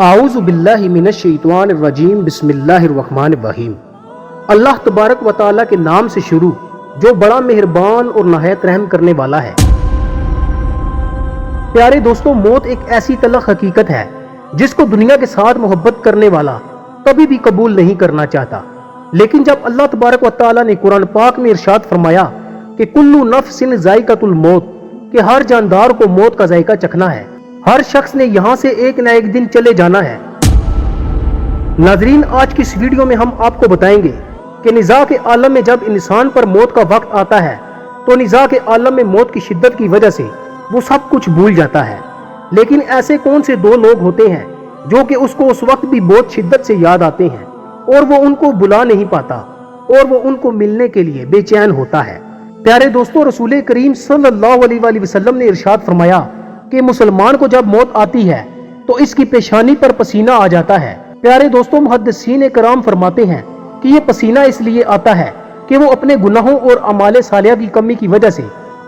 اعوذ باللہ من الشیطان الرجیم بسم اللہ الرحمن الرحیم۔ اللہ تبارک و تعالیٰ کے نام سے شروع جو بڑا مہربان اور نہایت رحم کرنے والا ہے۔ پیارے دوستو، موت ایک ایسی تلخ حقیقت ہے جس کو دنیا کے ساتھ محبت کرنے والا کبھی بھی قبول نہیں کرنا چاہتا، لیکن جب اللہ تبارک و تعالیٰ نے قرآن پاک میں ارشاد فرمایا کہ کلو نفس ذائقۃ الموت، کہ ہر جاندار کو موت کا ذائقہ چکھنا ہے، ہر شخص نے یہاں سے ایک نہ ایک دن چلے جانا ہے۔ ناظرین، آج کی اس ویڈیو میں ہم آپ کو بتائیں گے کہ نزاع کے عالم میں جب انسان پر موت کا وقت آتا ہے تو نزاع کے عالم میں موت کی شدت کی وجہ سے وہ سب کچھ بھول جاتا ہے، لیکن ایسے کون سے دو لوگ ہوتے ہیں جو کہ اس کو اس وقت بھی بہت شدت سے یاد آتے ہیں اور وہ ان کو بلا نہیں پاتا اور وہ ان کو ملنے کے لیے بے چین ہوتا ہے۔ پیارے دوستو، رسول کریم صلی اللہ علیہ وآلہ وسلم نے ارشاد فرمایا کہ مسلمان کو جب موت آتی ہے تو اس کی پیشانی پر پسینہ آ جاتا ہے۔ پیارے دوستو، محدثین کرام فرماتے ہیں کہ یہ پسینہ اس لیے آتا ہے کہ وہ اپنے گناہوں اور اعمال صالحہ کی کمی کی وجہ سے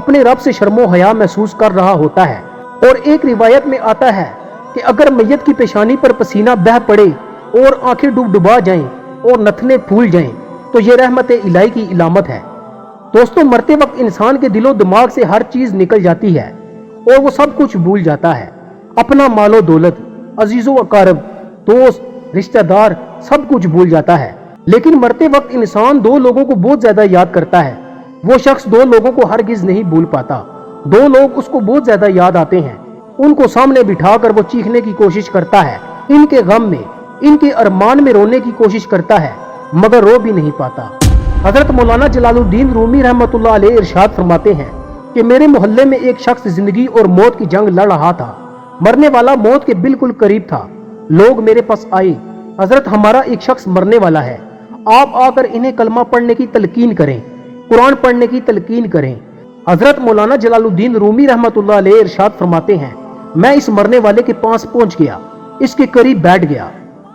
اپنے رب سے شرم و حیا محسوس کر رہا ہوتا ہے۔ اور ایک روایت میں آتا ہے کہ اگر میت کی پیشانی پر پسینہ بہہ پڑے اور آنکھیں ڈبا جائیں اور نتنے پھول جائیں تو یہ رحمت الہی کی علامت ہے۔ دوستو، مرتے وقت انسان کے دل و دماغ سے ہر چیز نکل جاتی ہے اور وہ سب کچھ بھول جاتا ہے، اپنا مال و دولت، عزیز و اقارب، دوست، رشتہ دار، سب کچھ بھول جاتا ہے۔ لیکن مرتے وقت انسان دو لوگوں کو بہت زیادہ یاد کرتا ہے۔ وہ شخص دو لوگوں کو ہرگز نہیں بھول پاتا۔ دو لوگ اس کو بہت زیادہ یاد آتے ہیں، ان کو سامنے بٹھا کر وہ چیخنے کی کوشش کرتا ہے، ان کے غم میں، ان کے ارمان میں رونے کی کوشش کرتا ہے، مگر رو بھی نہیں پاتا۔ حضرت مولانا جلال الدین رومی رحمۃ اللہ علیہ ارشاد فرماتے ہیں کہ میرے محلے میں ایک شخص زندگی اور موت کی جنگ لڑ رہا تھا، مرنے والا موت کے بالکل قریب تھا۔ لوگ میرے پاس آئے، حضرت ہمارا ایک شخص مرنے والا ہے، آپ آ کر انہیں کلمہ پڑھنے کی تلقین کریں، قرآن پڑھنے کی تلقین کریں۔ حضرت مولانا جلال الدین رومی رحمۃ اللہ علیہ ارشاد فرماتے ہیں میں اس مرنے والے کے پاس پہنچ گیا، اس کے قریب بیٹھ گیا،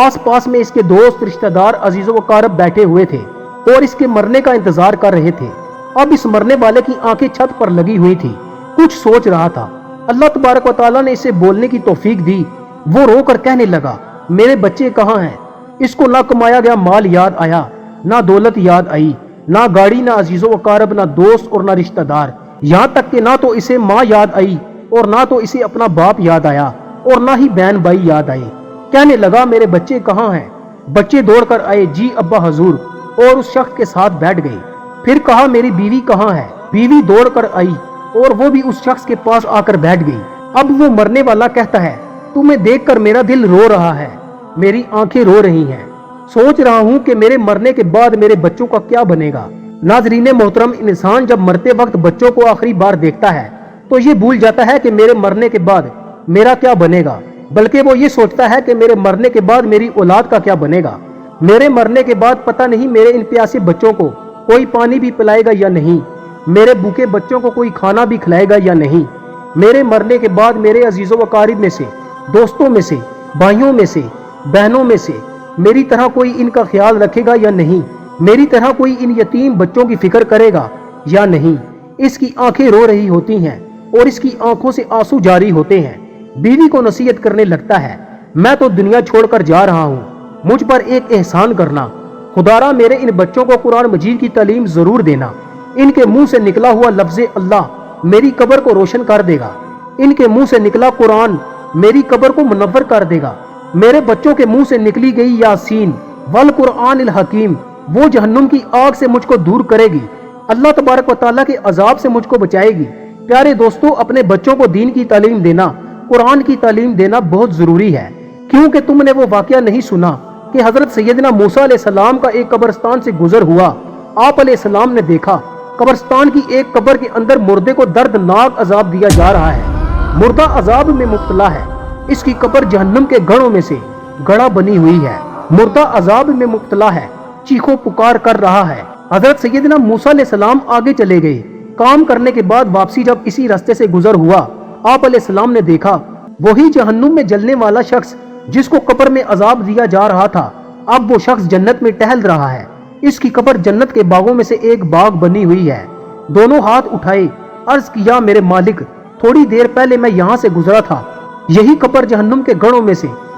آس پاس میں اس کے دوست، رشتہ دار، عزیز و اقارب بیٹھے ہوئے تھے اور اس کے مرنے کا انتظار کر رہے تھے۔ اب اس مرنے والے کی آنکھیں چھت پر لگی ہوئی تھی، کچھ سوچ رہا تھا۔ اللہ تبارک و تعالیٰ نے اسے بولنے کی توفیق دی۔ وہ رو کر کہنے لگا میرے بچے کہاں ہیں؟ اس کو نہ کمایا گیا مال یاد آیا، نہ دولت یاد آئی، نہ گاڑی، نہ عزیز و اقارب، نہ دوست اور نہ رشتہ دار، یہاں تک کہ نہ تو اسے ماں یاد آئی اور نہ تو اسے اپنا باپ یاد آیا اور نہ ہی بہن بھائی یاد آئے۔ کہنے لگا میرے بچے کہاں ہیں؟ بچے دوڑ کر آئے، جی ابا حضور، اور اس شخص کے ساتھ بیٹھ گئے۔ پھر کہا میری بیوی کہاں ہے؟ بیوی دوڑ کر آئی اور وہ بھی اس شخص کے پاس آ کر بیٹھ گئی۔ اب وہ مرنے والا کہتا ہے تمہیں دیکھ کر میرا دل رو رہا ہے، میری آنکھیں رو رہی ہیں، سوچ رہا ہوں کہ میرے مرنے کے بعد میرے بچوں کا کیا بنے گا۔ ناظرین محترم، انسان جب مرتے وقت بچوں کو آخری بار دیکھتا ہے تو یہ بھول جاتا ہے کہ میرے مرنے کے بعد میرا کیا بنے گا، بلکہ وہ یہ سوچتا ہے کہ میرے مرنے کے بعد میری اولاد کا کیا بنے گا۔ میرے مرنے کے بعد پتہ نہیں میرے ان پیاسے بچوں کو کوئی پانی بھی پلائے گا یا نہیں، میرے بھوکے بچوں کو کوئی کھانا بھی کھلائے گا یا نہیں۔ میرے مرنے کے بعد میرے عزیز و اقارب میں سے، دوستوں میں سے، بھائیوں میں سے، بہنوں میں سے میری طرح کوئی ان کا خیال رکھے گا یا نہیں، میری طرح کوئی ان یتیم بچوں کی فکر کرے گا یا نہیں۔ اس کی آنکھیں رو رہی ہوتی ہیں اور اس کی آنکھوں سے آنسو جاری ہوتے ہیں۔ بیوی کو نصیحت کرنے لگتا ہے میں تو دنیا چھوڑ کر جا رہا ہوں، مجھ پر ایک احسان کرنا، خدارا میرے ان بچوں کو قرآن مجید کی تعلیم ضرور دینا، ان کے منہ سے نکلا ہوا لفظ اللہ میری قبر کو روشن کر دے گا، ان کے منہ سے نکلا قرآن میری قبر کو منور کر دے گا، میرے بچوں کے منہ سے نکلی گئی یاسین والقرآن الحکیم وہ جہنم کی آگ سے مجھ کو دور کرے گی، اللہ تبارک و تعالیٰ کے عذاب سے مجھ کو بچائے گی۔ پیارے دوستو، اپنے بچوں کو دین کی تعلیم دینا، قرآن کی تعلیم دینا بہت ضروری ہے، کیونکہ تم نے وہ واقعہ نہیں سنا کہ حضرت سیدنا موسیٰ علیہ السلام کا ایک قبرستان سے گزر ہوا۔ آپ علیہ السلام نے دیکھا قبرستان کی ایک قبر کے اندر مردے کو دردناک عذاب دیا جا رہا ہے، مردہ عذاب میں مبتلا ہے، اس کی قبر جہنم کے گڑھوں میں سے گڑھا بنی ہوئی ہے، مردہ عذاب میں مبتلا ہے، چیخو پکار کر رہا ہے۔ حضرت سیدنا موسیٰ علیہ السلام آگے چلے گئے، کام کرنے کے بعد واپسی جب اسی راستے سے گزر ہوا، آپ علیہ السلام نے دیکھا وہی جہنم میں جلنے والا شخص جس کو قبر میں عذاب دیا جا رہا تھا، اب وہ شخص جنت میں ٹہل رہا ہے، اس کی قبر جنت کے باغوں میں سے ایک باغ بنی ہوئی ہے۔ دونوں ہاتھ اٹھائے، عرض کیا میرے مالک، تھوڑی دیر پہلے میں یہاں سے گزرا تھا، یہی قبر جہنم کے گڑھوں میں سے